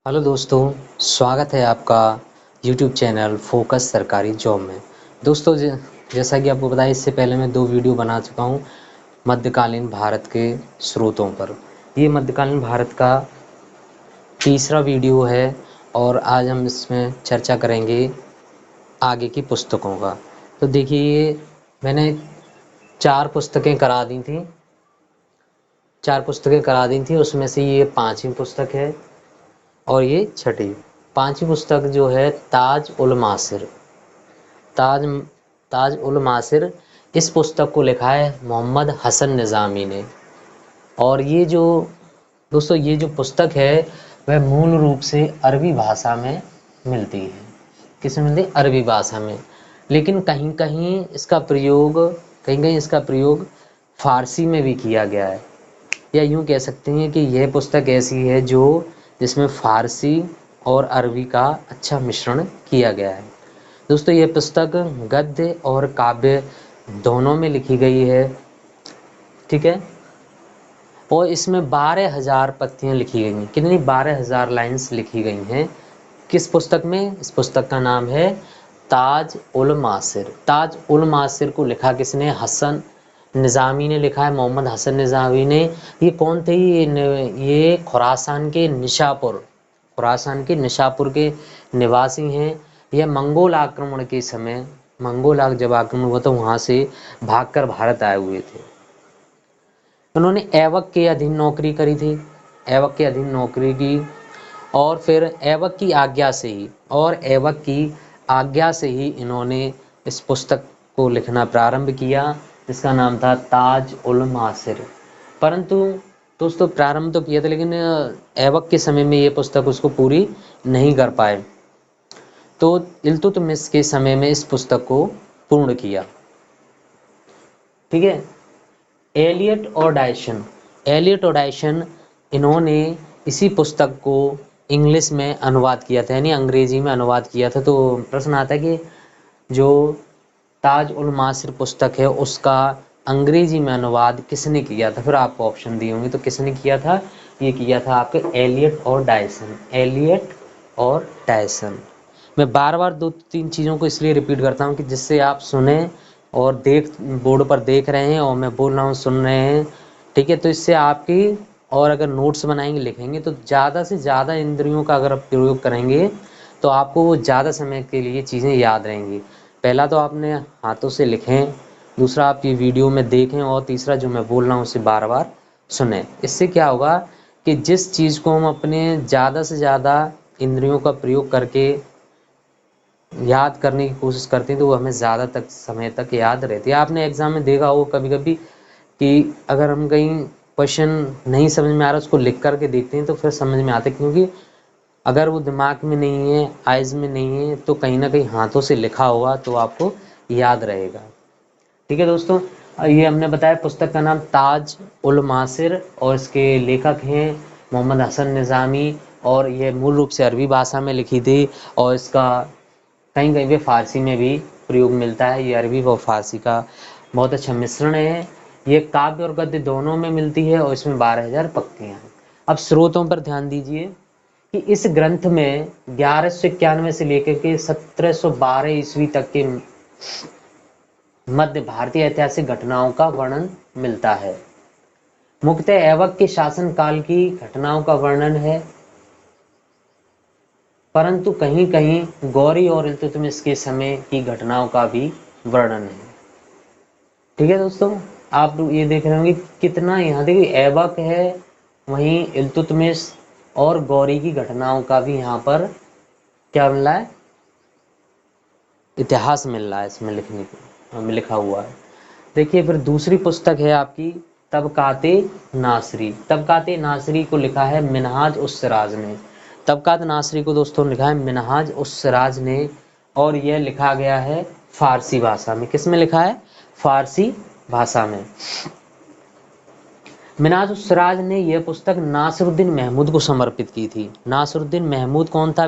Hello दोस्तों, स्वागत है आपका यूट्यूब चैनल फोकस सरकारी जॉब में। दोस्तों जैसा कि आपको पता है, इससे पहले मैं 2 वीडियो बना चुका हूँ मध्यकालीन भारत के स्रोतों पर। ये मध्यकालीन भारत का तीसरा वीडियो है और आज हम इसमें चर्चा करेंगे आगे की पुस्तकों का। तो देखिए, ये मैंने 4 पुस्तकें करा दी थी 4 पुस्तकें करा दी थी, उसमें से ये 5वीं पुस्तक है और ये छठी। 5वीं पुस्तक जो है ताज उल मासिर। ताज ताज उल मासिर, इस पुस्तक को लिखा है मोहम्मद हसन निज़ामी ने। और ये जो दोस्तों ये जो पुस्तक है वह मूल रूप से अरबी भाषा में मिलती है। किस में मिलती है? अरबी भाषा में। लेकिन कहीं कहीं इसका प्रयोग फारसी में भी किया गया है, या यूँ कह सकते हैं कि यह पुस्तक ऐसी है जो जिसमें फारसी और अरबी का अच्छा मिश्रण किया गया है। दोस्तों, यह पुस्तक गद्य और काव्य दोनों में लिखी गई है, ठीक है। और इसमें 12,000 पत्तियाँ लिखी गई हैं। कितनी? 12,000 लाइन्स लिखी गई हैं। किस पुस्तक में? इस पुस्तक का नाम है ताज उल मासिर। ताज उल मासिर को लिखा किसने? हसन निज़ामी ने लिखा है, मोहम्मद हसन निज़ामी ने। ये कौन थे? ये खुरासान के निशापुर के निवासी हैं। यह मंगोल जब आक्रमण हुआ तो वहाँ से भागकर भारत आए हुए थे। उन्होंने ऐबक के अधीन नौकरी करी थी, ऐबक के अधीन नौकरी की, और फिर ऐबक की आज्ञा से ही इन्होंने इस पुस्तक को लिखना प्रारंभ किया, जिसका नाम था ताज उल मासिर। परंतु दोस्तों, प्रारंभ तो किया था, लेकिन ऐबक के समय में ये पुस्तक उसको पूरी नहीं कर पाए, तो इल्तुतमिश के समय में इस पुस्तक को पूर्ण किया, ठीक है। एलियट और डायसन इन्होंने इसी पुस्तक को इंग्लिश में अनुवाद किया था, यानी अंग्रेजी में अनुवाद किया था। तो प्रश्न आता है कि जो ताज उल मासिर पुस्तक है उसका अंग्रेजी में अनुवाद किसने किया था? फिर आपको ऑप्शन दिए होंगे, तो किसने किया था? ये किया था आपके एलियट और डायसन। मैं बार बार 2-3 चीज़ों को इसलिए रिपीट करता हूँ कि जिससे आप सुने और बोर्ड पर देख रहे हैं और मैं बोल रहा हूँ सुन रहे हैं, ठीक है। तो इससे आपकी, और अगर नोट्स बनाएंगे लिखेंगे तो ज़्यादा से ज़्यादा इंद्रियों का अगर आप प्रयोग करेंगे तो आपको वो ज़्यादा समय के लिए चीज़ें याद रहेंगी। पहला तो आपने हाथों से लिखें, दूसरा आप ये वीडियो में देखें, और तीसरा जो मैं बोल रहा हूँ उसे बार बार सुने। इससे क्या होगा कि जिस चीज़ को हम अपने ज़्यादा से ज़्यादा इंद्रियों का प्रयोग करके याद करने की कोशिश करते हैं तो वो हमें ज़्यादा तक समय तक याद रहती है। आपने एग्ज़ाम में देखा हो कभी कभी कि अगर हम कहीं क्वेश्चन नहीं समझ में आ रहा उसको लिख करके देखते हैं तो फिर समझ में आता है, क्योंकि अगर वो दिमाग में नहीं है, आइज़ में नहीं है, तो कहीं ना कहीं हाथों से लिखा होगा तो आपको याद रहेगा, ठीक है दोस्तों। ये हमने बताया पुस्तक का नाम ताज उल मासिर, और इसके लेखक हैं मोहम्मद हसन निज़ामी, और ये मूल रूप से अरबी भाषा में लिखी थी, और इसका कहीं कहीं पे फारसी में भी प्रयोग मिलता है। ये अरबी और फारसी का बहुत अच्छा मिश्रण है। ये काव्य और गद्य दोनों में मिलती है और इसमें 12,000 पंक्तियाँ हैं। अब स्रोतों पर ध्यान दीजिए कि इस ग्रंथ में 1191 से लेकर के 1712 ईस्वी तक के मध्य भारतीय ऐतिहासिक घटनाओं का वर्णन मिलता है। मुख्यतः ऐबक के शासन काल की घटनाओं का वर्णन है, परंतु कहीं कहीं गौरी और इल्तुतमिश के समय की घटनाओं का भी वर्णन है, ठीक है दोस्तों। आप ये देख रहे होंगे कितना, यहाँ देखिए ऐबक है, वहीं इल्तुतमिश और गौरी की घटनाओं का भी यहाँ पर क्या मिल रहा है? इतिहास मिल रहा है इसमें लिखा हुआ है। देखिए, फिर दूसरी पुस्तक है आपकी तबकाते नासरी। तबकाते नासरी को लिखा है मिनहाज उस सिराज ने। तबकात नासरी को दोस्तों लिखा है मिनहाज उस सिराज ने, और यह लिखा गया है फारसी भाषा में। किस में लिखा है? फारसी भाषा में। मिनहाज उस सिराज ने यह पुस्तक नासिरुद्दीन महमूद को समर्पित की थी। नासिरुद्दीन महमूद कौन था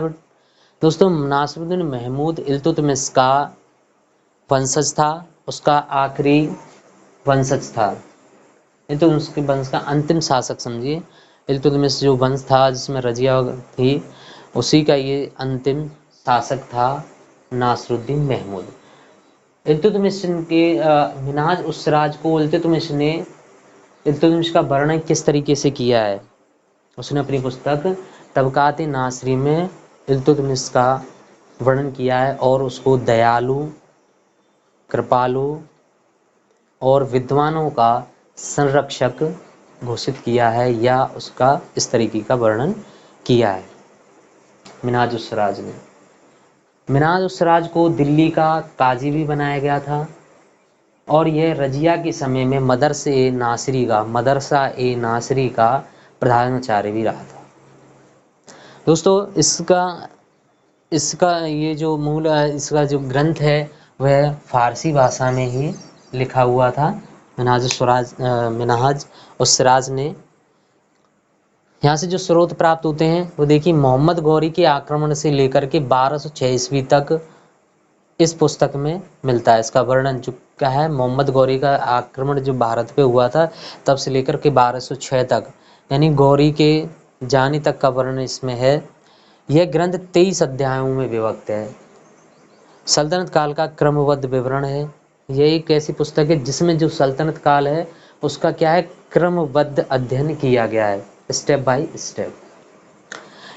दोस्तों? नासिरुद्दीन महमूद इल्तुतमिश का वंशज था, उसका आखिरी वंशज था। इल्तुतमिश के वंश का अंतिम शासक समझिए। इल्तुतमिश जो वंश था जिसमें रजिया थी, उसी का ये अंतिम शासक था नासरुद्दीन महमूद। इल्तुतमिश के मिन्हाज उस सिराज को इल्तुतमिश ने इल्तुतमिश का वर्णन किस तरीके से किया है? उसने अपनी पुस्तक तबकात नासरी में इल्तुतमिश का वर्णन किया है और उसको दयालु, कृपालु और विद्वानों का संरक्षक घोषित किया है, या उसका इस तरीके का वर्णन किया है मिन्हाज उस सिराज ने। मिन्हाज उस सिराज को दिल्ली का काजी भी बनाया गया था और यह रजिया के समय में मदरसा ए नासरी का प्रधानाचार्य भी रहा था। दोस्तों इसका ये जो मूल इसका जो ग्रंथ है वह फारसी भाषा में ही लिखा हुआ था। मिन्हाज उस सिराज ने यहाँ से जो स्रोत प्राप्त होते हैं वो देखिए, मोहम्मद गौरी के आक्रमण से लेकर के 1206 ईस्वी तक इस पुस्तक में मिलता है। इसका वर्णन जो क्या है, मोहम्मद गौरी का आक्रमण जो भारत पे हुआ था तब से लेकर के 1206 तक, यानी गौरी के जाने तक का वर्णन इसमें है। यह ग्रंथ 23 अध्यायों में विभक्त है। सल्तनत काल का क्रमबद्ध विवरण है। यह एक ऐसी पुस्तक है जिसमें जो सल्तनत काल है उसका क्या है, क्रमबद्ध अध्ययन किया गया है, स्टेप बाय स्टेप।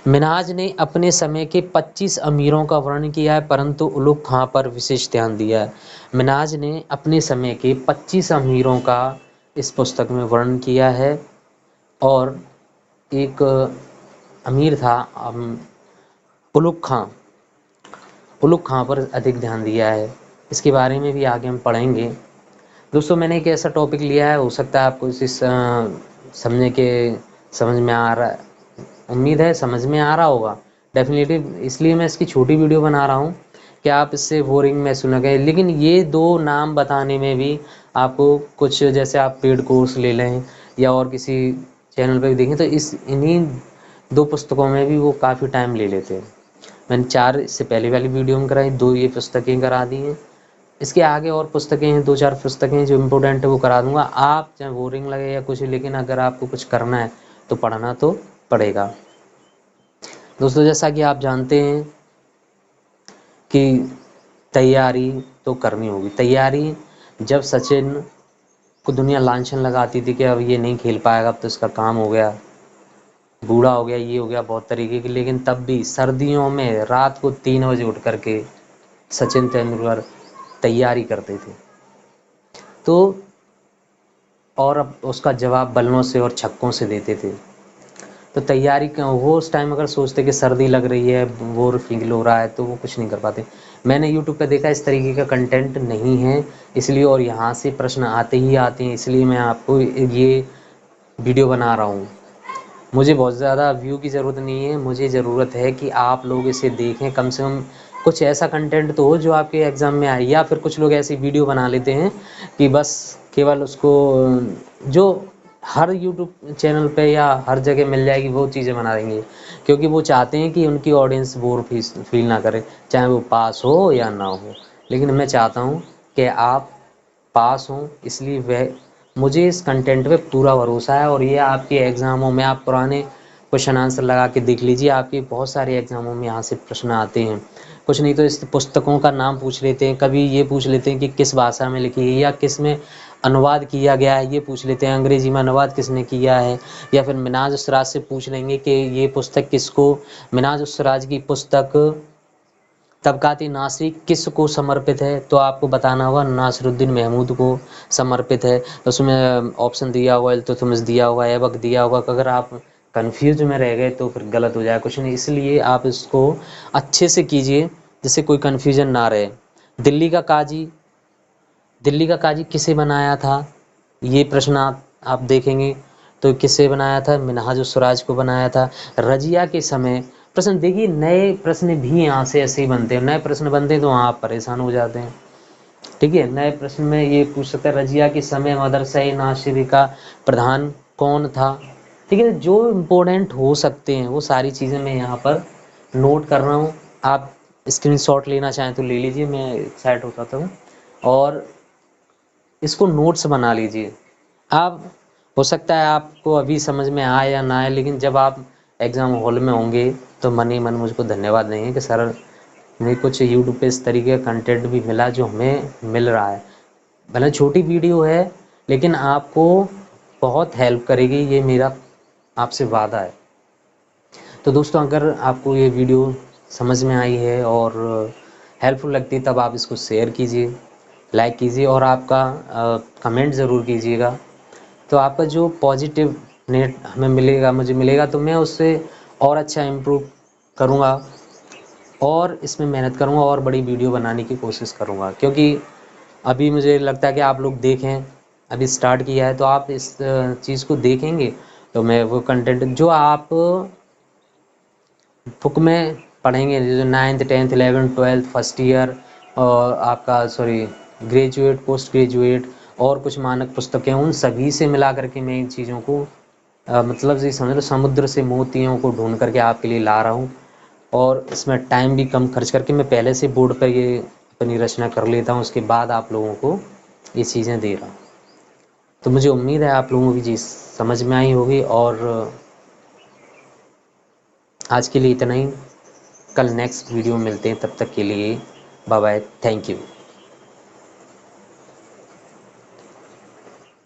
मिन्हाज ने अपने समय के 25 अमीरों का वर्णन किया है, परंतु उलुग खां पर विशेष ध्यान दिया है। मिन्हाज ने अपने समय के 25 अमीरों का इस पुस्तक में वर्णन किया है और एक अमीर था उलुग खां पर अधिक ध्यान दिया है। इसके बारे में भी आगे हम पढ़ेंगे। दोस्तों मैंने एक ऐसा टॉपिक लिया है, हो सकता है आपको इस समझ में आ रहा है, उम्मीद है समझ में आ रहा होगा डेफिनेटली, इसलिए मैं इसकी छोटी वीडियो बना रहा हूँ कि आप इससे बोरिंग महसूस न करें। लेकिन ये दो नाम बताने में भी आपको कुछ, जैसे आप पेड कोर्स ले लें या और किसी चैनल पे देखें तो इन्हीं दो पुस्तकों में भी वो काफ़ी टाइम ले लेते हैं। मैंने 4 इससे पहले वाली वीडियो में कराई, 2 ये पुस्तकें करा दी हैं। इसके आगे और पुस्तकें हैं, 2-4 पुस्तकें जो इम्पोर्टेंट है वो करा दूंगा। आप चाहे बोरिंग लगे या कुछ, लेकिन अगर आपको कुछ करना है तो पढ़ना तो पड़ेगा। दोस्तों जैसा कि आप जानते हैं कि तैयारी तो करनी होगी। तैयारी जब सचिन को दुनिया लांछन लगाती थी कि अब ये नहीं खेल पाएगा, अब तो इसका काम हो गया, बूढ़ा हो गया, ये हो गया, बहुत तरीके की, लेकिन तब भी सर्दियों में रात को 3 बजे उठ करके सचिन तेंदुलकर तैयारी करते थे। तो और अब उसका जवाब बल्लों से और छक्कों से देते थे। तो तैयारी वो उस टाइम अगर सोचते कि सर्दी लग रही है, बोर फील हो रहा है, तो वो कुछ नहीं कर पाते। मैंने यूट्यूब पे देखा इस तरीके का कंटेंट नहीं है इसलिए, और यहाँ से प्रश्न आते ही आते हैं, इसलिए मैं आपको ये वीडियो बना रहा हूँ। मुझे बहुत ज़्यादा व्यू की ज़रूरत नहीं है, मुझे ज़रूरत है कि आप लोग इसे देखें, कम से कम कुछ ऐसा कंटेंट तो हो जो आपके एग्ज़ाम में आए। या फिर कुछ लोग ऐसी वीडियो बना लेते हैं कि बस केवल उसको जो हर यूट्यूब चैनल पे या हर जगह मिल जाएगी वो चीज़ें बना देंगे, क्योंकि वो चाहते हैं कि उनकी ऑडियंस बोर फील ना करे, चाहे वो पास हो या ना हो। लेकिन मैं चाहता हूँ कि आप पास हों, इसलिए वह मुझे इस कंटेंट पे पूरा भरोसा है। और ये आपके एग्ज़ामों में आप पुराने क्वेश्चन आंसर लगा के देख लीजिए, आपके बहुत सारे एग्ज़ामों में यहाँ से प्रश्न आते हैं। कुछ नहीं तो इस पुस्तकों का नाम पूछ लेते हैं, कभी ये पूछ लेते हैं कि किस भाषा में लिखी है या किस में अनुवाद किया गया है, ये पूछ लेते हैं अंग्रेजी में अनुवाद किसने किया है। या फिर मिन्हाज उस सिराज से पूछ लेंगे कि ये पुस्तक किसको, मिन्हाज उस सिराज की पुस्तक तबकात नासरी किस को समर्पित है, तो आपको बताना होगा नासिरुद्दीन महमूद को समर्पित है। उसमें ऑप्शन दिया हुआ, इल्तुतमिश दिया हुआ, ऐबक दिया हुआ। अगर आप कंफ्यूज में रह गए तो फिर गलत हो जाए कुछ नहीं, इसलिए आप इसको अच्छे से कीजिए जिससे कोई कन्फ्यूजन ना रहे। दिल्ली का काजी किसे बनाया था, ये प्रश्न आप देखेंगे तो किससे बनाया था, मिन्हाज उस सिराज को बनाया था। रजिया के समय प्रश्न देखिए, नए प्रश्न भी यहाँ से ऐसे ही बनते हैं, नए प्रश्न बनते हैं तो वहाँ आप परेशान हो जाते हैं। ठीक है, नए प्रश्न में ये पूछ सकता है रजिया के समय मदरसा नासिरी का प्रधान कौन था। ठीक है, जो इम्पोर्टेंट हो सकते हैं वो सारी चीज़ें मैं यहाँ पर नोट कर रहा हूँ। आप स्क्रीनशॉट लेना चाहें तो ले लीजिए, मैं साइड होता हूँ और इसको नोट्स बना लीजिए। आप हो सकता है आपको अभी समझ में आए या ना आए, लेकिन जब आप एग्ज़ाम हॉल में होंगे तो मन ही मन मुझको धन्यवाद देंगे कि सर मुझे कुछ यूट्यूब पे इस तरीके का कंटेंट भी मिला जो हमें मिल रहा है। भले छोटी वीडियो है लेकिन आपको बहुत हेल्प करेगी, ये मेरा आपसे वादा है। तो दोस्तों अगर आपको ये वीडियो समझ में आई है और हेल्पफुल लगती है तब आप इसको शेयर कीजिए, लाइक कीजिए और आपका कमेंट ज़रूर कीजिएगा। तो आपका जो पॉजिटिव नेट हमें मिलेगा, मुझे मिलेगा, तो मैं उससे और अच्छा इम्प्रूव करूँगा और इसमें मेहनत करूँगा और बड़ी वीडियो बनाने की कोशिश करूँगा। क्योंकि अभी मुझे लगता है कि आप लोग देखें, अभी स्टार्ट किया है तो आप इस चीज़ को देखेंगे तो मैं वो कंटेंट जो आप बुक में पढ़ेंगे, जो 9th 10th 11th 12th first year और आपका सॉरी ग्रेजुएट पोस्ट ग्रेजुएट और कुछ मानक पुस्तकें, उन सभी से मिला करके मैं इन चीज़ों को मतलब ये समझ लो समुद्र से मोतियों को ढूंढ करके आपके लिए ला रहा हूँ। और इसमें टाइम भी कम खर्च करके मैं पहले से बोर्ड पर ये अपनी रचना कर लेता हूँ, उसके बाद आप लोगों को ये चीज़ें दे रहा हूँ। तो मुझे उम्मीद है आप लोगों की चीज़ समझ में आई होगी और आज के लिए इतना ही। कल नेक्स्ट वीडियो में मिलते हैं, तब तक के लिए बाय बाय, थैंक यू।